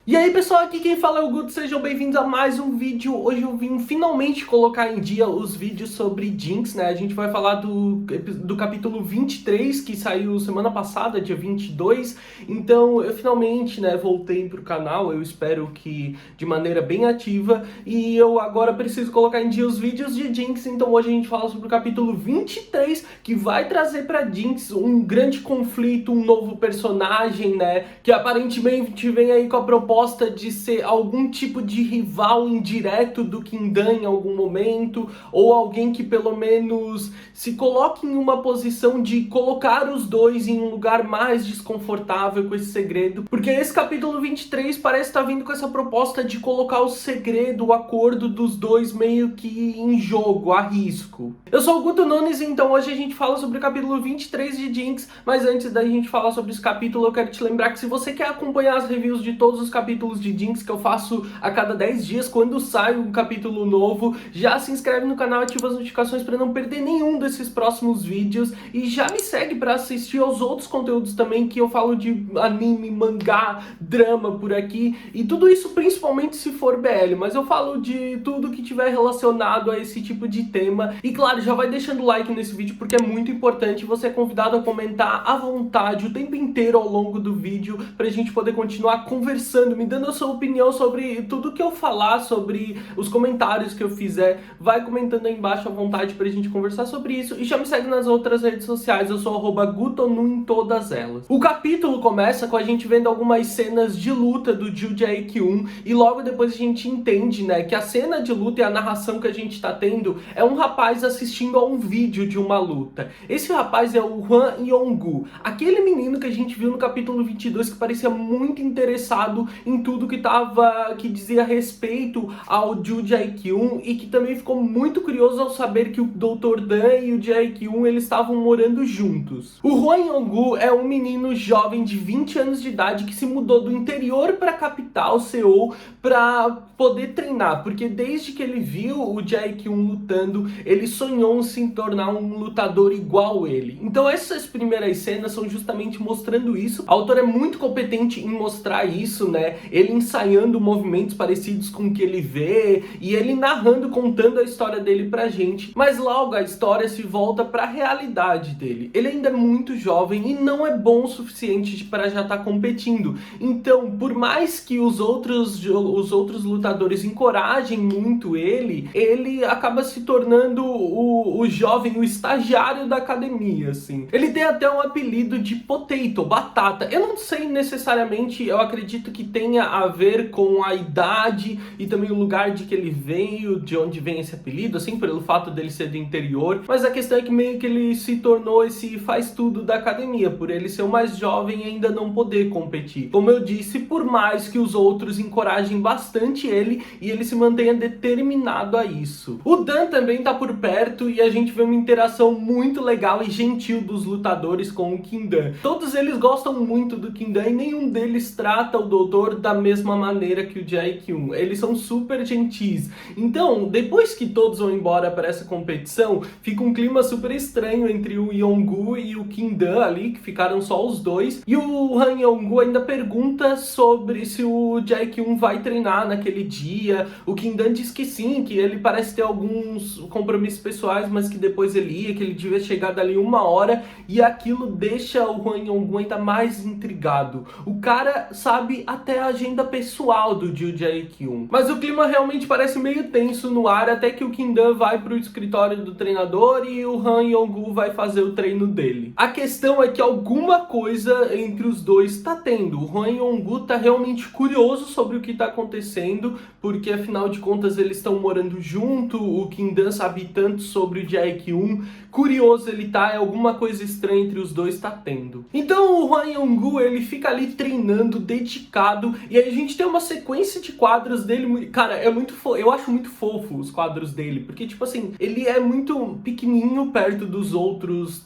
E aí pessoal, aqui quem fala é o Guto, sejam bem-vindos a mais um vídeo. Hoje eu vim finalmente colocar em dia os vídeos sobre Jinx, né? A gente vai falar do capítulo 23, que saiu semana passada, dia 22. Então eu finalmente, né, voltei pro canal, eu espero que de maneira bem ativa. E eu agora preciso colocar em dia os vídeos de Jinx, então hoje a gente fala sobre o capítulo 23, que vai trazer pra Jinx um grande conflito, um novo personagem, né? Que aparentemente vem aí com a proposta de ser algum tipo de rival indireto do Kindan em algum momento, ou alguém que pelo menos se coloque em uma posição de colocar os dois em um lugar mais desconfortável com esse segredo, porque esse capítulo 23 parece estar vindo com essa proposta de colocar o segredo, o acordo dos dois meio que em jogo, a risco. Eu sou o Guto Nunes, então hoje a gente fala sobre o capítulo 23 de Jinx, mas antes da gente falar sobre esse capítulo, eu quero te lembrar que se você quer acompanhar as reviews de todos os capítulos de Jinx que eu faço a cada 10 dias, quando sai um capítulo novo, já se inscreve no canal, ativa as notificações para não perder nenhum desses próximos vídeos e já me segue para assistir aos outros conteúdos também, que eu falo de anime, mangá, drama por aqui, e tudo isso principalmente se for BL, mas eu falo de tudo que tiver relacionado a esse tipo de tema. E claro, já vai deixando o like nesse vídeo porque é muito importante, você é convidado a comentar à vontade o tempo inteiro ao longo do vídeo pra gente poder continuar conversando, me dando a sua opinião sobre tudo que eu falar, sobre os comentários que eu fizer. Vai comentando aí embaixo à vontade pra gente conversar sobre isso. E já me segue nas outras redes sociais, eu sou @gutonu em todas elas. O capítulo começa com a gente vendo algumas cenas de luta do Joo Jae-kyun, e logo depois a gente entende, né, que a cena de luta e a narração que a gente tá tendo é um rapaz assistindo a um vídeo de uma luta. Esse rapaz é o Hwan Yong-gu, aquele menino que a gente viu no capítulo 22 que parecia muito interessado em tudo que dizia respeito ao Joo Jae-kyun, e que também ficou muito curioso ao saber que o Dr. Dan e o Jae-kyun eles estavam morando juntos. O Hwan Yong-gu é um menino jovem de 20 anos de idade que se mudou do interior para a capital, Seul, para poder treinar, porque desde que ele viu o Jae-kyun lutando, ele sonhou em se tornar um lutador igual ele. Então essas primeiras cenas são justamente mostrando isso. A autora é muito competente em mostrar isso, né? Ele ensaiando movimentos parecidos com o que ele vê, e ele narrando, contando a história dele pra gente. Mas logo a história se volta pra realidade dele. Ele ainda é muito jovem e não é bom o suficiente para já estar competindo. Então, por mais que os outros lutadores encorajem muito ele acaba se tornando o jovem, o estagiário da academia, assim. Ele tem até um apelido de Potato, batata. Eu não sei necessariamente, eu acredito que tenha a ver com a idade e também o lugar de que ele veio, de onde vem esse apelido, assim, pelo fato dele ser do interior. Mas a questão é que meio que ele se tornou esse faz-tudo da academia, por ele ser o mais jovem e ainda não poder competir. Como eu disse, por mais que os outros encorajem bastante ele e ele se mantenha determinado a isso. O Dan também tá por perto e a gente vê uma interação muito legal e gentil dos lutadores com o Kindan. Todos eles gostam muito do Kindan e nenhum deles trata o doutor da mesma maneira que o Jae-kyun. Eles são super gentis. Então, depois que todos vão embora para essa competição, fica um clima super estranho entre o Yong-gu e o Kindan ali, que ficaram só os dois. E o Han Yong-gu ainda pergunta sobre se o Jae-kyun vai treinar naquele dia. O Kindan diz que sim, que ele parece ter alguns compromissos pessoais, mas que depois ele ia, que ele devia chegar dali 1 hora, e aquilo deixa o Han Yong-gu ainda mais intrigado. O cara sabe até a agenda pessoal do Joo Jae-kyun. Mas o clima realmente parece meio tenso no ar, até que o Kindan vai pro escritório do treinador e o Han Yong-gu vai fazer o treino dele. A questão é que alguma coisa entre os dois tá tendo. O Han Yong-gu tá realmente curioso sobre o que tá acontecendo, porque afinal de contas eles estão morando junto, o Kindan sabe tanto sobre o Jae-kyun. Curioso ele tá, é alguma coisa estranha entre os dois tá tendo. Então o Han Yong-gu ele fica ali treinando, dedicado, e aí a gente tem uma sequência de quadros dele, cara, é muito eu acho muito fofo os quadros dele, porque tipo assim, ele é muito pequenininho perto dos outros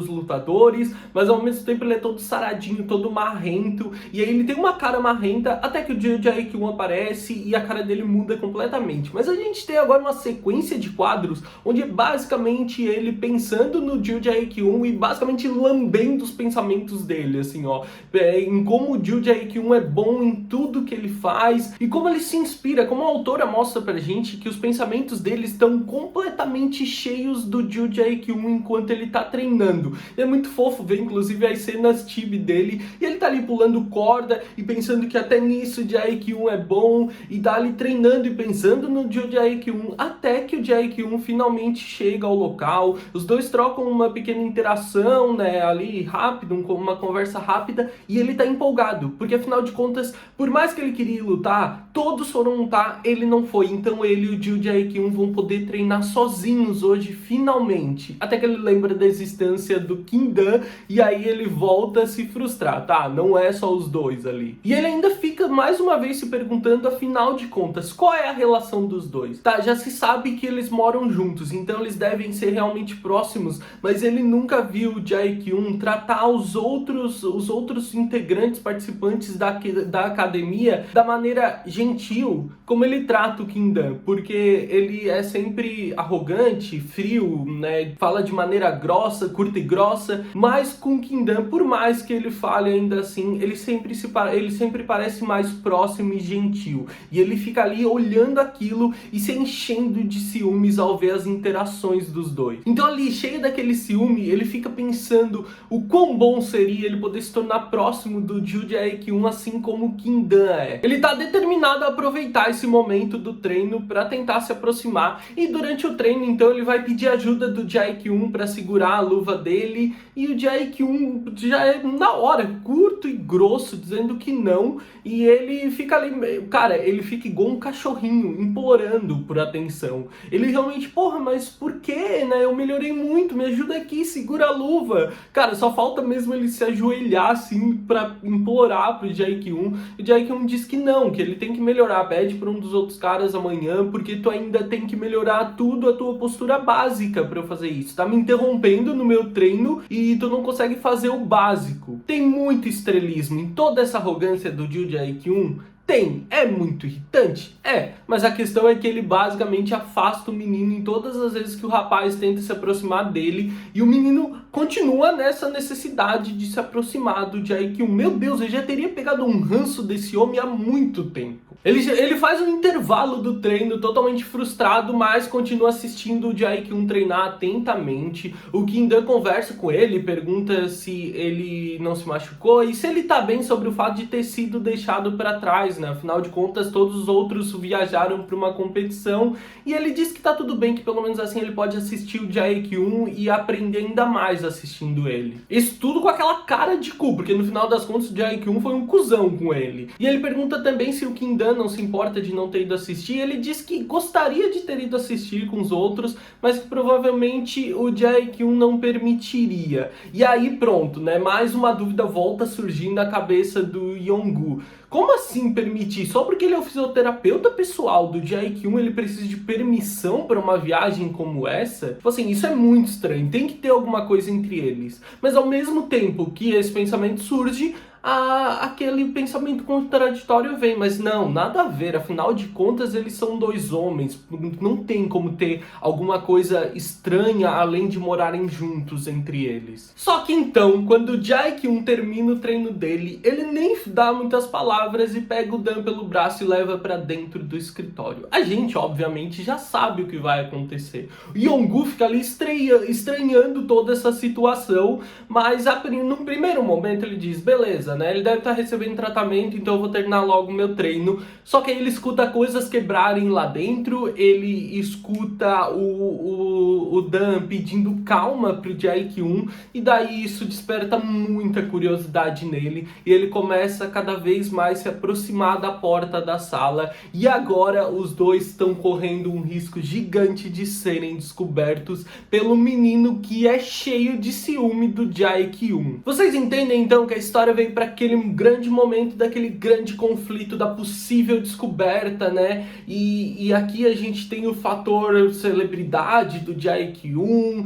lutadores, mas ao mesmo tempo ele é todo saradinho, todo marrento, e aí ele tem uma cara marrenta, até que o Joo Jae-kyun aparece e a cara dele muda completamente. Mas a gente tem agora uma sequência de quadros onde é basicamente ele pensando no Joo Jae-kyun e basicamente lambendo os pensamentos dele, assim, ó, em como o Joo Jae-kyun é bom bom em tudo que ele faz e como ele se inspira, como a autora mostra pra gente que os pensamentos dele estão completamente cheios do Joo Jae-kyung enquanto ele tá treinando. É muito fofo ver inclusive as cenas chibi dele e ele tá ali pulando corda e pensando que até nisso o Jae-kyung é bom e tá ali treinando e pensando no Joo Jae-kyung até que o Jae-kyung finalmente chega ao local. Os dois trocam uma pequena interação, né, ali rápido, uma conversa rápida e ele tá empolgado, porque afinal de contas, por mais que ele queria lutar, todos foram lutar, ele não foi. Então ele e o Joo Jae-kyung vão poder treinar sozinhos hoje, finalmente. Até que ele lembra da existência do Kim-dan e aí ele volta a se frustrar, tá? Não é só os dois ali. E ele ainda fica mais uma vez se perguntando, afinal de contas, qual é a relação dos dois? Tá, já se sabe que eles moram juntos, então eles devem ser realmente próximos, mas ele nunca viu o Jae-kyung tratar os outros integrantes, participantes da academia da maneira gentil como ele trata o Kim-dan, porque ele é sempre arrogante, frio, né, fala de maneira grossa, curta e grossa, mas com o Kim-dan, por mais que ele fale ainda assim, ele sempre parece mais próximo e gentil, e ele fica ali olhando aquilo e se enchendo de ciúmes ao ver as interações dos dois. Então ali, cheio daquele ciúme, ele fica pensando o quão bom seria ele poder se tornar próximo do Joo Jae-kyung, assim como o Kim-dan é. Ele tá determinado a aproveitar esse momento do treino para tentar se aproximar, e durante o treino então ele vai pedir ajuda do Jae-kyung para segurar a luva dele, e o Jae-kyung já é na hora, curto e grosso, dizendo que não, e ele fica ali, cara, ele fica igual um cachorrinho, implorando por atenção. Ele realmente, porra, mas por que, né? Eu melhorei muito, me ajuda aqui, segura a luva. Cara, só falta mesmo ele se ajoelhar assim pra implorar pro Jae-kyung. O Jae-kyung diz que não, que ele tem que melhorar, pede pra um dos outros caras amanhã, porque tu ainda tem que melhorar tudo, a tua postura básica pra eu fazer isso. Tá me interrompendo no meu treino e tu não consegue fazer o básico. Tem muito estrelismo em toda essa arrogância do Joo Jae-kyung. Tem, é muito irritante? É, mas a questão é que ele basicamente afasta o menino em todas as vezes que o rapaz tenta se aproximar dele, e o menino continua nessa necessidade de se aproximar do Jae-kyung. Meu Deus, eu já teria pegado um ranço desse homem há muito tempo. Ele faz um intervalo do treino totalmente frustrado, mas continua assistindo o Jae-kyung treinar atentamente. O Kim-dan conversa com ele, pergunta se ele não se machucou e se ele tá bem sobre o fato de ter sido deixado para trás, né? Afinal de contas, todos os outros viajaram para uma competição e ele diz que tá tudo bem, que pelo menos assim ele pode assistir o Jae-kyung e aprender ainda mais assistindo ele. Isso tudo com aquela cara de cu, porque no final das contas o Jae-kyung foi um cuzão com ele. E ele pergunta também se o Kim-dan não se importa de não ter ido assistir. Ele diz que gostaria de ter ido assistir com os outros, mas que provavelmente o Jae-kyung não permitiria. E aí pronto, né? Mais uma dúvida volta a surgir na cabeça do Yong-gu. Como assim permitir? Só porque ele é o fisioterapeuta pessoal do Jae-kyung, ele precisa de permissão para uma viagem como essa? Tipo assim, isso é muito estranho. Tem que ter alguma coisa entre eles. Mas ao mesmo tempo que esse pensamento surge, aquele pensamento contraditório vem, mas não, nada a ver, afinal de contas eles são dois homens, não tem como ter alguma coisa estranha além de morarem juntos entre eles. Só que então, quando o Jae-kyung termina o treino dele, ele nem dá muitas palavras e pega o Dan pelo braço e leva pra dentro do escritório. A gente, obviamente, já sabe o que vai acontecer. O Yong-gu fica ali estranhando toda essa situação, mas num primeiro momento ele diz, beleza, né? Ele deve estar recebendo tratamento, então eu vou terminar logo o meu treino. Só que aí ele escuta coisas quebrarem lá dentro, ele escuta o Dan pedindo calma pro Jae-kyung, e daí isso desperta muita curiosidade nele, e ele começa cada vez mais se aproximar da porta da sala, e agora os dois estão correndo um risco gigante de serem descobertos pelo menino que é cheio de ciúme do Jae-kyung. Vocês entendem então que a história vem para aquele grande momento daquele grande conflito da possível descoberta, né? E aqui a gente tem o fator celebridade do Jae-kyung,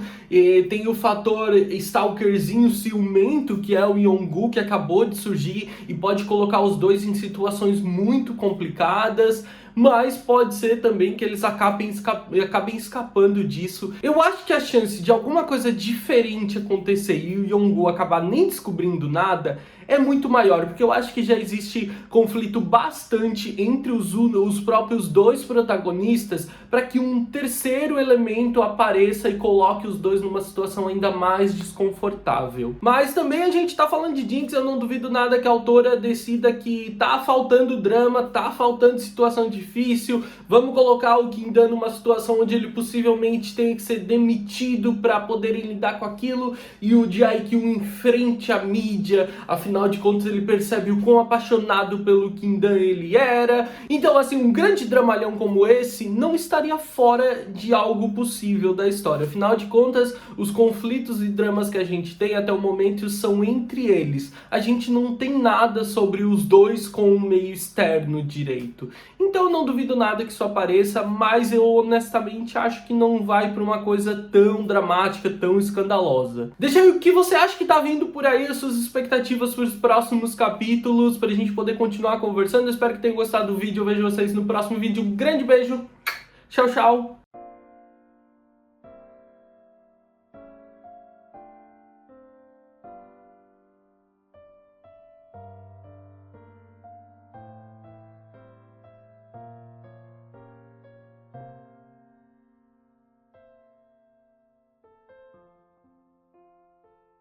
tem o fator stalkerzinho ciumento, que é o Yong-gu, que acabou de surgir e pode colocar os dois em situações muito complicadas. mas pode ser também que eles acabem escapando disso. Eu acho que a chance de alguma coisa diferente acontecer e o Yongu acabar nem descobrindo nada é muito maior, porque eu acho que já existe conflito bastante entre os próprios dois protagonistas para que um terceiro elemento apareça e coloque os dois numa situação ainda mais desconfortável. Mas também a gente tá falando de Jinx, eu não duvido nada que a autora decida que tá faltando drama, tá faltando situação difícil, vamos colocar o Kindan numa situação onde ele possivelmente tenha que ser demitido para poderem lidar com aquilo, e o Jae-Kyun enfrente a mídia, afinal de contas ele percebe o quão apaixonado pelo Kindan ele era. Então assim, um grande dramalhão como esse não estaria fora de algo possível da história. Afinal de contas, os conflitos e dramas que a gente tem até o momento são entre eles. A gente não tem nada sobre os dois com o meio externo direito. Então eu não duvido nada que isso apareça, mas eu honestamente acho que não vai para uma coisa tão dramática, tão escandalosa. Deixa aí o que você acha que tá vindo por aí, as suas expectativas para os próximos capítulos, pra gente poder continuar conversando. Eu espero que tenham gostado do vídeo, eu vejo vocês no próximo vídeo. Um grande beijo, tchau, tchau!